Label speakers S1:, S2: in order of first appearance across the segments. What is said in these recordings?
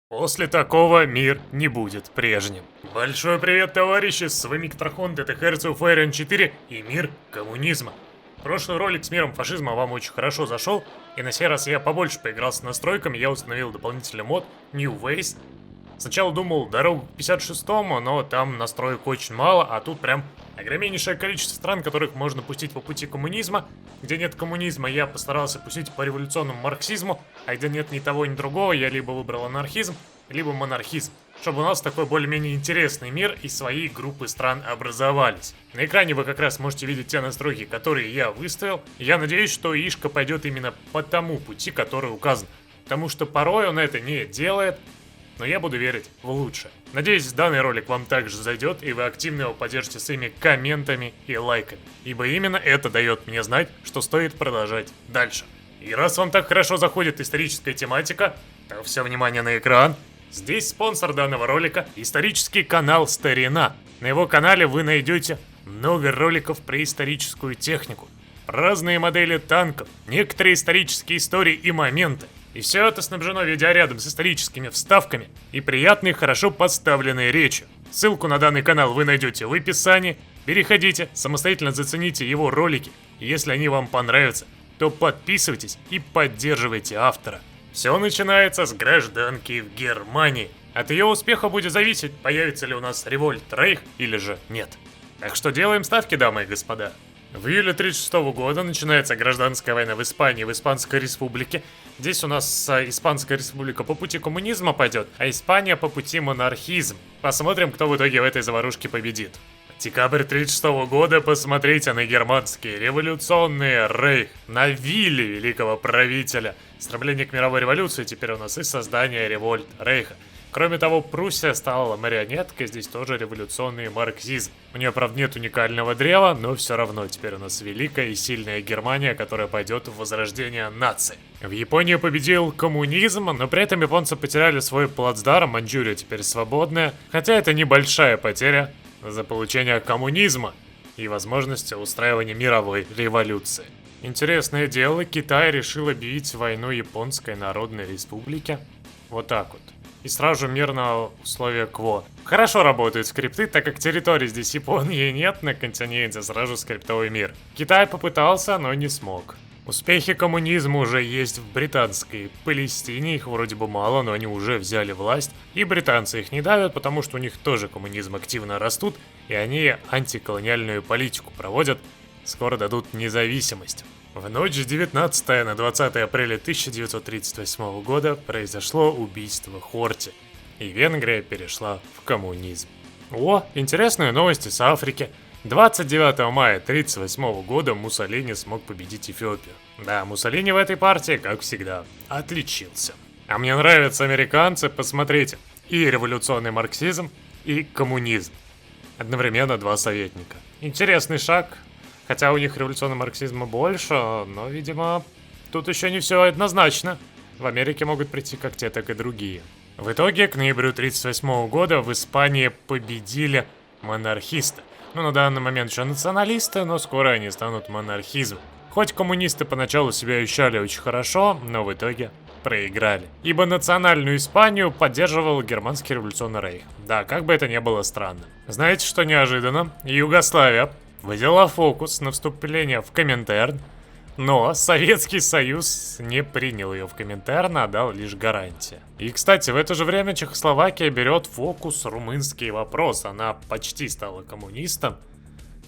S1: После такого мир не будет прежним. Большой привет, товарищи, с вами Ктрахон, это Hearts of Iron 4 и мир коммунизма. Прошлый ролик с миром фашизма вам очень хорошо зашел, и на сей раз я побольше поиграл с настройками, я установил дополнительный мод New Ways. Сначала думал дорогу к 56-му, но там настроек очень мало, а тут прям огромнейшее количество стран, которых можно пустить по пути коммунизма. Где нет коммунизма, я постарался пустить по революционному марксизму, а где нет ни того, ни другого, я либо выбрал анархизм, либо монархизм, чтобы у нас такой более-менее интересный мир и свои группы стран образовались. На экране вы как раз можете видеть те настройки, которые я выставил. Я надеюсь, что Ишка пойдет именно по тому пути, который указан, потому что порой он это не делает. Но я буду верить в лучшее. Надеюсь, данный ролик вам также зайдет, и вы активно его поддержите своими комментами и лайками. Ибо именно это дает мне знать, что стоит продолжать дальше. И раз вам так хорошо заходит историческая тематика, то все внимание на экран. Здесь спонсор данного ролика – исторический канал Старина. На его канале вы найдете много роликов про историческую технику, разные модели танков, некоторые исторические истории и моменты. И все это снабжено видеорядом с историческими вставками и приятной, хорошо подставленной речью. Ссылку на данный канал вы найдете в описании. Переходите, самостоятельно зацените его ролики. И если они вам понравятся, то подписывайтесь и поддерживайте автора. Все начинается с гражданки в Германии. От ее успеха будет зависеть, появится ли у нас револьт Рейх или же нет. Так что делаем ставки, дамы и господа. В июле 1936 года начинается гражданская война в Испании, в Испанской Республике. Здесь у нас Испанская Республика по пути коммунизма пойдет, а Испания по пути монархизма. Посмотрим, кто в итоге в этой заварушке победит. Декабрь 1936 года, посмотрите на германские революционные рейх, на вилле великого правителя. Стремление к мировой революции теперь у нас и создание револьт рейха. Кроме того, Пруссия стала марионеткой, здесь тоже революционный марксизм. У нее, правда, нет уникального древа, но все равно теперь у нас великая и сильная Германия, которая пойдет в возрождение нации. В Японии победил коммунизм, но при этом японцы потеряли свой плацдарм, Маньчжурия теперь свободная, хотя это небольшая потеря за получение коммунизма и возможность устраивания мировой революции. Интересное дело, Китай решил объявить войну Японской Народной Республике. Вот так вот. И сразу же мирно условие КВО. Хорошо работают скрипты, так как территории здесь Японии нет, на континенте сразу скриптовый мир. Китай попытался, но не смог. Успехи коммунизма уже есть в британской Палестине, их вроде бы мало, но они уже взяли власть. И британцы их не давят, потому что у них тоже коммунизм активно растут, и они антиколониальную политику проводят, скоро дадут независимость. В ночь с 19 на 20 апреля 1938 года произошло убийство Хорти, и Венгрия перешла в коммунизм. О, интересные новости с Африки. 29 мая 1938 года Муссолини смог победить Эфиопию. Да, Муссолини в этой партии, как всегда, отличился. А мне нравятся американцы, посмотрите. И революционный марксизм, и коммунизм. Одновременно два советника. Интересный шаг. Хотя у них революционного марксизма больше, но, видимо, тут еще не все однозначно. В Америке могут прийти как те, так и другие. В итоге, к ноябрю 1938 года в Испании победили монархисты. Ну, на данный момент еще националисты, но скоро они станут монархизмом. Хоть коммунисты поначалу себя ощущали очень хорошо, но в итоге проиграли. Ибо национальную Испанию поддерживал германский революционный рейх. Да, как бы это ни было странно. Знаете, что неожиданно? Югославия взяла фокус на вступление в Коминтерн, но Советский Союз не принял ее в Коминтерн, а дал лишь гарантии. И, кстати, в это же время Чехословакия берет фокус румынский вопрос. Она почти стала коммунистом.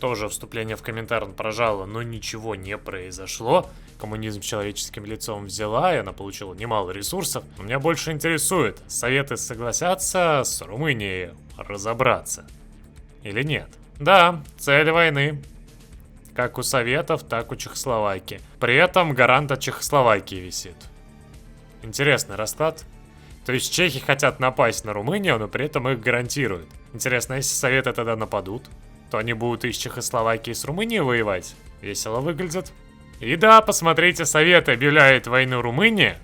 S1: Тоже вступление в Коминтерн прожала, но ничего не произошло. Коммунизм с человеческим лицом взяла, и она получила немало ресурсов. Но меня больше интересует, Советы согласятся с Румынией разобраться или нет? Да, цель войны. Как у Советов, так у Чехословакии. При этом гарант от Чехословакии висит. Интересный расклад. То есть чехи хотят напасть на Румынию, но при этом их гарантируют. Интересно, если Советы тогда нападут, то они будут из Чехословакии с Румынией воевать? Весело выглядит. И да, посмотрите, Советы объявляют войну Румынии.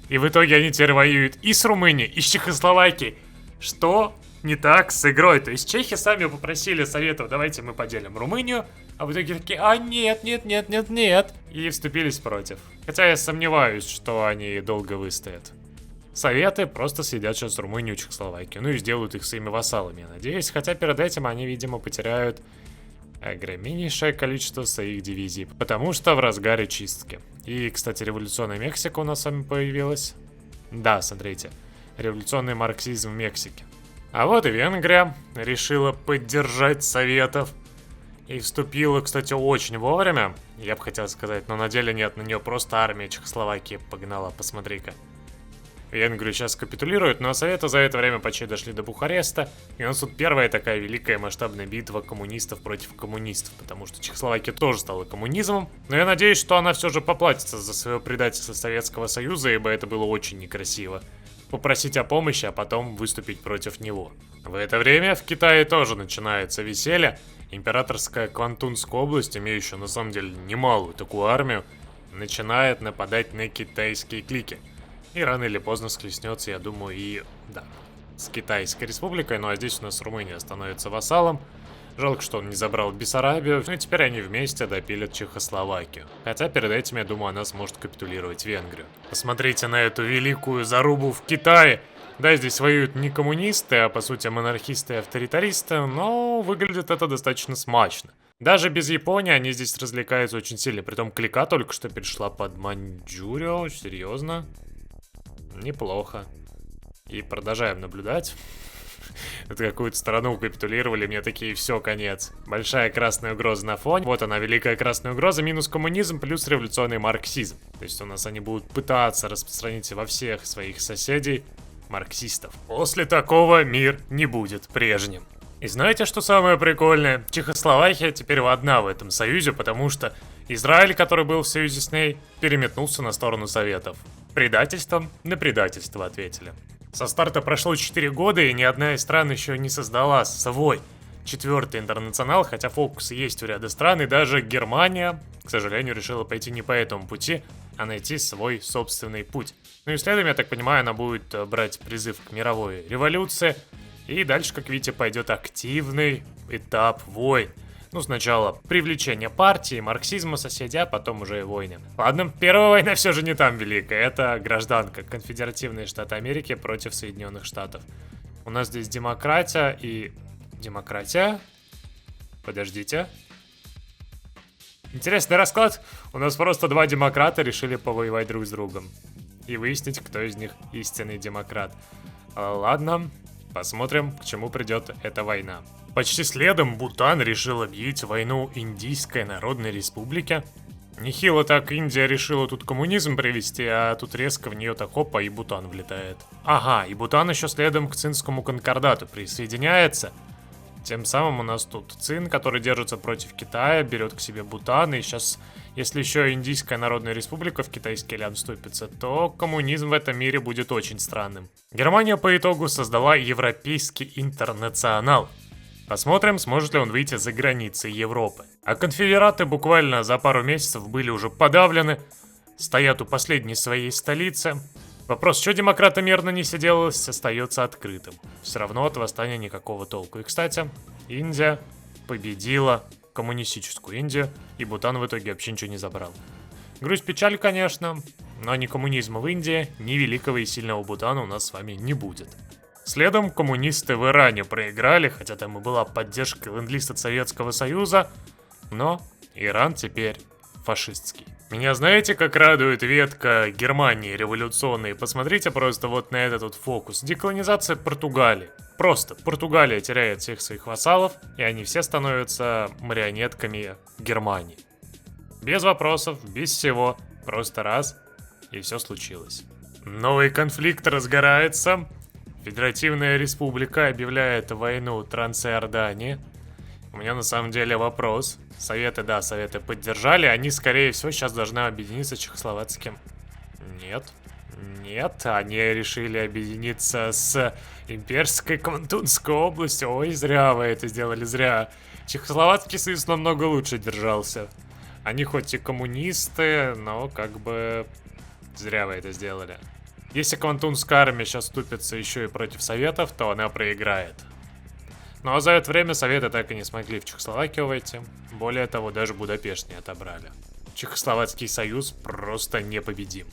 S1: И в итоге они теперь воюют и с Румынией, и с Чехословакией. Что не так с игрой? То есть чехи сами попросили Советов, давайте мы поделим Румынию, а в итоге такие, а нет, и вступились против. Хотя я сомневаюсь, что они долго выстоят. Советы просто съедят сейчас Румынию и Чехословакию, ну и сделают их своими вассалами, я надеюсь. Хотя перед этим они, видимо, потеряют огромнейшее количество своих дивизий, потому что в разгаре чистки. И, кстати, революционная Мексика у нас с вами появилась. Да, смотрите, революционный марксизм в Мексике. А вот и Венгрия решила поддержать Советов. И вступила, кстати, очень вовремя, я бы хотел сказать, но на деле нет, на нее просто армия Чехословакии погнала, посмотри-ка. Венгрию сейчас капитулируют, но Советы за это время почти дошли до Бухареста. И у нас тут первая такая великая масштабная битва коммунистов против коммунистов, потому что Чехословакия тоже стала коммунизмом. Но я надеюсь, что она все же поплатится за свое предательство Советского Союза, ибо это было очень некрасиво. Попросить о помощи, а потом выступить против него. В это время в Китае тоже начинается веселье. Императорская Квантунская область, имеющая на самом деле немалую такую армию, начинает нападать на китайские клики. И рано или поздно схлестнется, я думаю, и да, с Китайской республикой. Ну а здесь у нас Румыния становится вассалом. Жалко, что он не забрал Бессарабию. Ну и теперь они вместе допилят Чехословакию. Хотя перед этим, я думаю, она сможет капитулировать Венгрию. Посмотрите на эту великую зарубу в Китае. Да, здесь воюют не коммунисты, а по сути монархисты и авторитаристы, но выглядит это достаточно смачно. Даже без Японии они здесь развлекаются очень сильно. Притом Клика только что перешла под Маньчжурию. Серьезно? Неплохо. И продолжаем наблюдать. Это какую-то страну капитулировали, мне такие, все, конец. Большая красная угроза на фоне. Вот она, великая красная угроза, минус коммунизм, плюс революционный марксизм. То есть у нас они будут пытаться распространить во всех своих соседей марксистов. После такого мир не будет прежним. И знаете, что самое прикольное? Чехословакия теперь одна в этом союзе, потому что Израиль, который был в союзе с ней, переметнулся на сторону Советов. Предательством на предательство ответили. Со старта прошло 4 года, и ни одна из стран еще не создала свой четвертый интернационал, хотя фокусы есть у ряда стран, и даже Германия, к сожалению, решила пойти не по этому пути, а найти свой собственный путь. Ну и следом, я так понимаю, она будет брать призыв к мировой революции, и дальше, как видите, пойдет активный этап войн. Ну, сначала привлечение партии, марксизма соседей, а потом уже и войны. Ладно, первая война все же не там великая. Это гражданка. Конфедеративные Штаты Америки против Соединенных Штатов. У нас здесь демократия и... Демократия? Подождите. Интересный расклад. У нас просто два демократа решили повоевать друг с другом. И выяснить, кто из них истинный демократ. Ладно, посмотрим, к чему придет эта война. Почти следом Бутан решил объявить войну Индийской Народной Республике. Нехило так Индия решила тут коммунизм привести, а тут резко в нее так хопа и Бутан влетает. Ага, и Бутан еще следом к Цинскому конкордату присоединяется. Тем самым у нас тут Цин, который держится против Китая, берет к себе Бутан, и сейчас, если еще Индийская Народная Республика в китайский ряд вступится, то коммунизм в этом мире будет очень странным. Германия по итогу создала Европейский интернационал. Посмотрим, сможет ли он выйти за границы Европы. А конфедераты буквально за пару месяцев были уже подавлены, стоят у последней своей столицы. Вопрос, что демократам мирно не сиделось, остается открытым. Все равно от восстания никакого толку. И, кстати, Индия победила коммунистическую Индию, и Бутан в итоге вообще ничего не забрал. Грусть, печаль, конечно, но ни коммунизма в Индии, ни великого и сильного Бутана у нас с вами не будет. Следом коммунисты в Иране проиграли, хотя там и была поддержка ленд-лиз от Советского Союза, но Иран теперь фашистский. Меня знаете, как радует ветка Германии революционной? Посмотрите просто вот на этот вот фокус. Деколонизация Португалии. Просто Португалия теряет всех своих вассалов, и они все становятся марионетками Германии. Без вопросов, без всего, просто раз, и все случилось. Новый конфликт разгорается. Федеративная республика объявляет войну Трансиордании. У меня на самом деле вопрос. Советы, да, Советы поддержали. Они, скорее всего, сейчас должны объединиться с чехословацким. Нет. Нет, они решили объединиться с имперской Квантунской областью. Ой, зря вы это сделали, зря. Чехословацкий союз намного лучше держался. Они хоть и коммунисты, но как бы зря вы это сделали. Если Квантунская армия сейчас вступится еще и против Советов, то она проиграет. Ну а за это время Советы так и не смогли в Чехословакию войти. Более того, даже Будапешт не отобрали. Чехословацкий союз просто непобедим.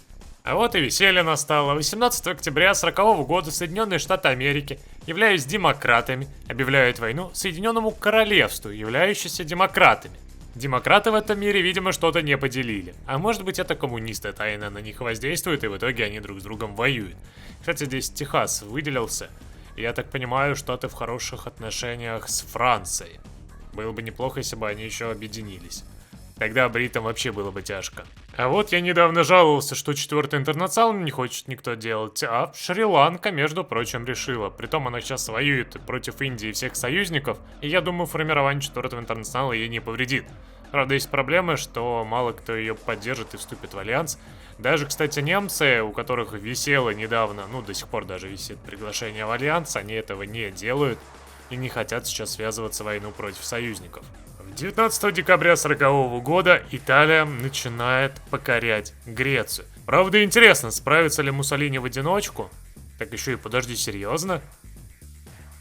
S1: А вот и веселье настало. 18 октября 40 года Соединенные Штаты Америки, являясь демократами, объявляют войну Соединенному Королевству, являющимся демократами. Демократы в этом мире, видимо, что-то не поделили. А может быть, это коммунисты тайно на них воздействуют, и в итоге они друг с другом воюют. Кстати, здесь Техас выделился. И я так понимаю, Штаты в хороших отношениях с Францией. Было бы неплохо, если бы они еще объединились. Тогда бритам вообще было бы тяжко. А вот я недавно жаловался, что 4-й интернационал не хочет никто делать, а Шри-Ланка, между прочим, решила. Притом она сейчас воюет против Индии и всех союзников, и я думаю, формирование 4-го интернационала ей не повредит. Правда, есть проблема, что мало кто ее поддержит и вступит в альянс. Даже, кстати, немцы, у которых висело недавно, ну, до сих пор даже висит приглашение в альянс, они этого не делают и не хотят сейчас связываться в войну против союзников. 19 декабря 40 года Италия начинает покорять Грецию. Правда, интересно, справится ли Муссолини в одиночку? Так еще и подожди, серьезно?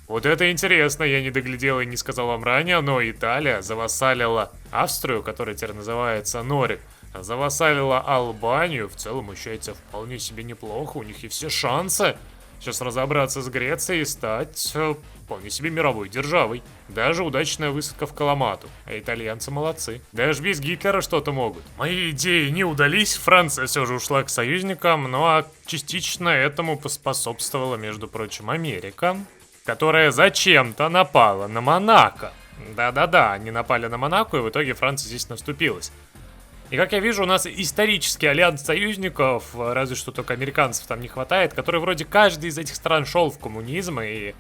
S1: Вот это интересно, я не доглядел и не сказал вам ранее, но Италия завассалила Австрию, которая теперь называется Норик, завассалила Албанию, в целом ощущается вполне себе неплохо, у них и все шансы сейчас разобраться с Грецией и стать вполне себе мировой державой. Даже удачная высадка в Каламату. А итальянцы молодцы. Даже без Гитлера что-то могут. Мои идеи не удались, Франция все же ушла к союзникам, но частично этому поспособствовала, между прочим, Америка, которая зачем-то напала на Монако. Да-да-да, они напали на Монако, и в итоге Франция здесь наступилась. И как я вижу, у нас исторический альянс союзников, разве что только американцев там не хватает, который вроде каждый из этих стран шел в коммунизм, и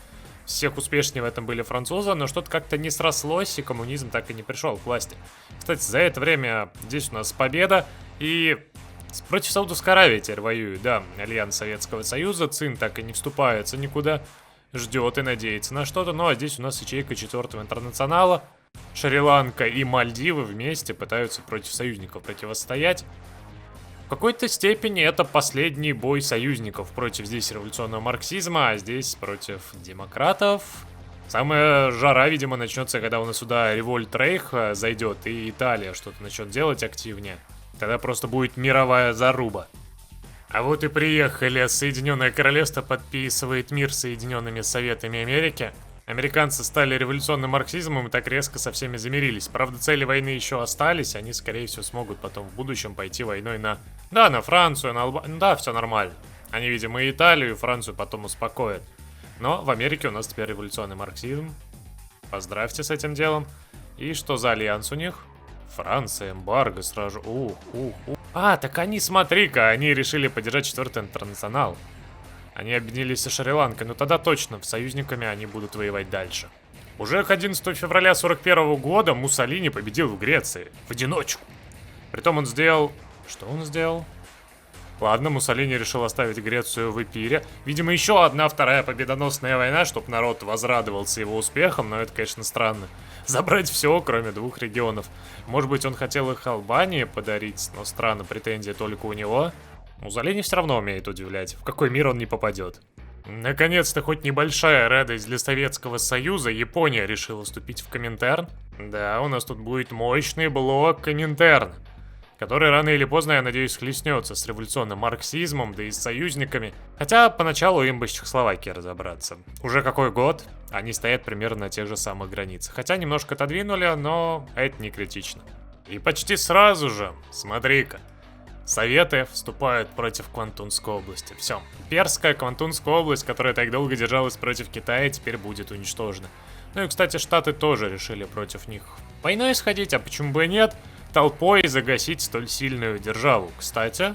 S1: всех успешнее в этом были французы, но что-то как-то не срослось, и коммунизм так и не пришел к власти. Кстати, за это время здесь у нас победа, и против Саудовской Аравии теперь воюют, да, альянс Советского Союза, ЦИН так и не вступается никуда, ждет и надеется на что-то, ну а здесь у нас ячейка 4-го интернационала. Шри-Ланка и Мальдивы вместе пытаются против союзников противостоять. В какой-то степени это последний бой союзников против здесь революционного марксизма, а здесь против демократов. Самая жара, видимо, начнется, когда у нас сюда Револьт Рейх зайдет и Италия что-то начнет делать активнее. Тогда просто будет мировая заруба. А вот и приехали. Соединенное Королевство подписывает мир с Соединенными Советами Америки. Американцы стали революционным марксизмом и так резко со всеми замирились. Правда, цели войны еще остались, они, скорее всего, смогут потом в будущем пойти войной на... Да, на Францию, на Албанию, да, все нормально. Они, видимо, и Италию, и Францию потом успокоят. Но в Америке у нас теперь революционный марксизм. Поздравьте с этим делом. И что за альянс у них? Франция, эмбарго сразу. А, так они, смотри-ка, они решили поддержать 4-й интернационал. Они объединились со Шри-Ланкой, но тогда точно, с союзниками они будут воевать дальше. Уже к 11 февраля 41 года Муссолини победил в Греции. В одиночку. Притом он сделал... Что он сделал? Ладно, Муссолини решил оставить Грецию в Эпире. Видимо, еще одна вторая победоносная война, чтобы народ возрадовался его успехом, но это, конечно, странно. Забрать все, кроме 2 регионов. Может быть, он хотел их Албании подарить, но странно, претензия только у него. Муссолини все равно умеет удивлять, в какой мир он не попадет. Наконец-то хоть небольшая радость для Советского Союза, Япония решила вступить в Коминтерн. Да, у нас тут будет мощный блок Коминтерн, который рано или поздно, я надеюсь, схлестнется с революционным марксизмом, да и с союзниками. Хотя поначалу им бы с Чехословакией разобраться. Уже какой год, они стоят примерно на тех же самых границах. Хотя немножко отодвинули, но это не критично. И почти сразу же, смотри-ка, Советы вступают против Квантунской области. Все. Перская Квантунская область, которая так долго держалась против Китая, теперь будет уничтожена. Ну и, кстати, Штаты тоже решили против них войной сходить, а почему бы и нет? Толпой загасить столь сильную державу. Кстати,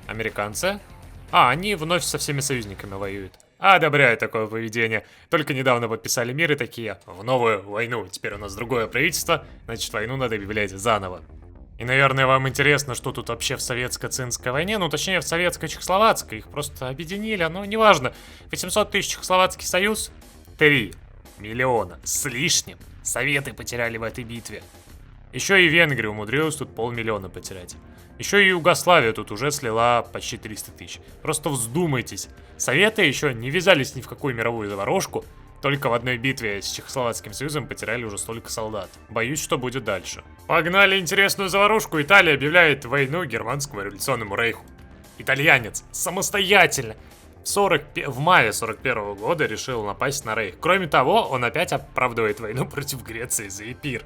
S1: американцы... они вновь со всеми союзниками воюют. Одобряю такое поведение. Только недавно подписали мир и такие: в новую войну. Теперь у нас другое правительство, значит, войну надо объявлять заново. И, наверное, вам интересно, что тут вообще в советско-цинской войне, ну, точнее, в советско-чехословацкой. Их просто объединили, но неважно. 800 тысяч Чехословацкий союз, 3 миллиона с лишним Советы потеряли в этой битве. Еще и Венгрия умудрилась тут 500 000 потерять. Еще и Югославия тут уже слила почти 300 тысяч. Просто вздумайтесь. Советы еще не ввязались ни в какую мировую заварушку. Только в одной битве с Чехословацким союзом потеряли уже столько солдат. Боюсь, что будет дальше. Погнали интересную заварушку. Италия объявляет войну германскому революционному рейху. итальянец, самостоятельно в мае 41 года решил напасть на Рейх. Кроме того, он опять оправдывает войну против Греции за Эпир.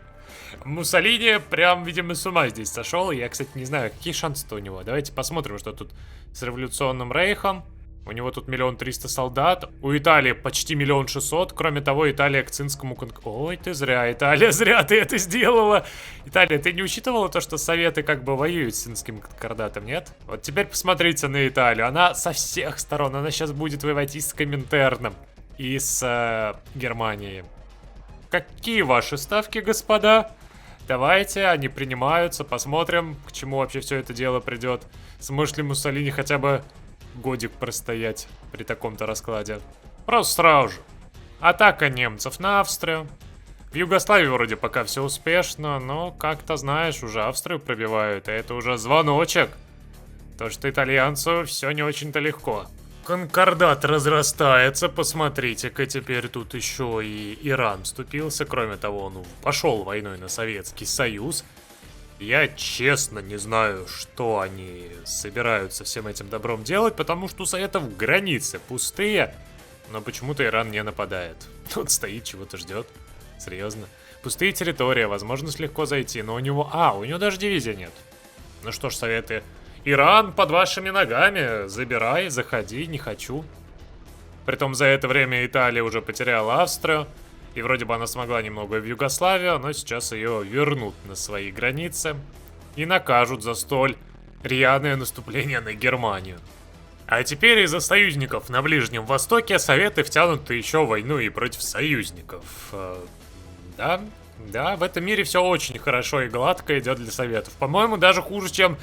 S1: Муссолини прям, видимо, с ума здесь сошел. Я, кстати, не знаю, какие шансы-то у него. Давайте посмотрим, что тут с революционным Рейхом. У него тут 1 300 000 солдат. У Италии почти 1 600 000. Кроме того, Италия к Цинскому Ой, ты зря, Италия, зря ты это сделала. Италия, ты не учитывала то, что Советы как бы воюют с Цинским конкордатом, нет? Вот теперь посмотрите на Италию. Она со всех сторон. Она сейчас будет воевать и с Коминтерном, и с Германией. Какие ваши ставки, господа? Давайте, они принимаются. Посмотрим, к чему вообще все это дело придет. Сможет ли Муссолини хотя бы годик простоять при таком-то раскладе? Просто сразу же. Атака немцев на Австрию. В Югославии вроде пока все успешно, но как-то, знаешь, уже Австрию пробивают, и это уже звоночек. То, что итальянцу все не очень-то легко. Конкордат разрастается, посмотрите-ка, теперь тут еще и Иран вступился. Кроме того, он пошел войной на Советский Союз. Я честно не знаю, что они собираются всем этим добром делать, потому что у Советов границы пустые, но почему-то Иран не нападает. Тут стоит, чего-то ждет. Серьезно. Пустые территории, возможность легко зайти, но у него... у него даже дивизии нет. Ну что ж, Советы. Иран под вашими ногами, забирай, заходи, не хочу. Притом за это время Италия уже потеряла Австрию. И вроде бы она смогла немного в Югославию, но сейчас ее вернут на свои границы и накажут за столь рьяное наступление на Германию. А теперь из-за союзников на Ближнем Востоке Советы втянуты еще в войну и против союзников. Да, в этом мире все очень хорошо и гладко идет для Советов. По-моему, даже хуже, чем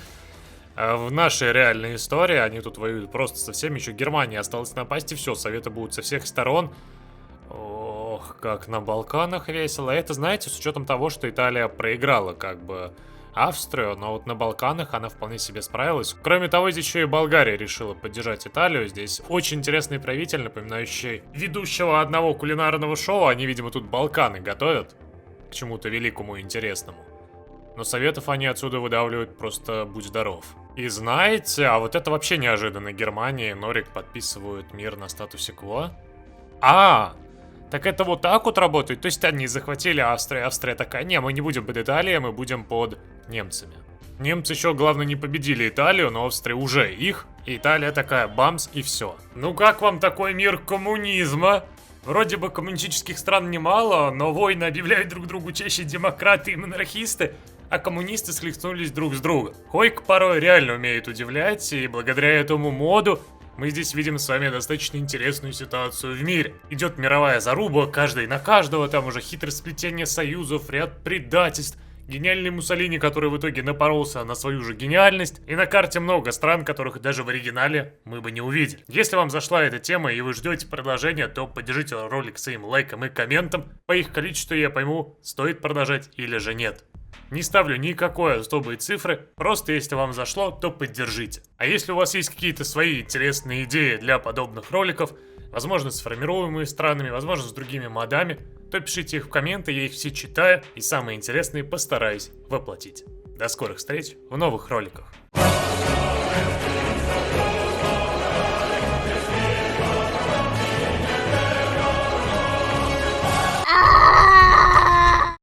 S1: в нашей реальной истории. Они тут воюют просто со всеми, еще Германия осталась напасть, и все, Советы будут со всех сторон. Ох, как на Балканах весело. Это, знаете, с учетом того, что Италия проиграла как бы Австрию, но вот на Балканах она вполне себе справилась. Кроме того, здесь еще и Болгария решила поддержать Италию. Здесь очень интересный правитель, напоминающий ведущего одного кулинарного шоу. Они, видимо, тут Балканы готовят к чему-то великому и интересному. Но Советов они отсюда выдавливают просто будь здоров. И знаете, а вот это вообще неожиданно. Германия и Норик подписывают мир на статусе КВО. Так это вот так вот работает? То есть они захватили Австрию, Австрия такая: не, мы не будем под Италией, мы будем под немцами. Немцы еще, главное, не победили Италию, но Австрия уже их. И Италия такая: бамс, и все. Ну как вам такой мир коммунизма? Вроде бы коммунистических стран немало, но войны объявляют друг другу чаще демократы и монархисты, а коммунисты схлестнулись друг с другом. Хойк порой реально умеет удивлять, и благодаря этому моду мы здесь видим с вами достаточно интересную ситуацию в мире. Идет мировая заруба, каждый на каждого, там уже хитросплетение союзов, ряд предательств, гениальный Муссолини, который в итоге напоролся на свою же гениальность, и на карте много стран, которых даже в оригинале мы бы не увидели. Если вам зашла эта тема и вы ждете продолжения, то поддержите ролик своим лайком и комментом. По их количеству я пойму, стоит продолжать или же нет. Не ставлю никакой особой цифры, просто если вам зашло, то поддержите. А если у вас есть какие-то свои интересные идеи для подобных роликов, возможно, сформируемые странами, возможно, с другими модами, то пишите их в комменты, я их все читаю и самые интересные постараюсь воплотить. До скорых встреч в новых роликах.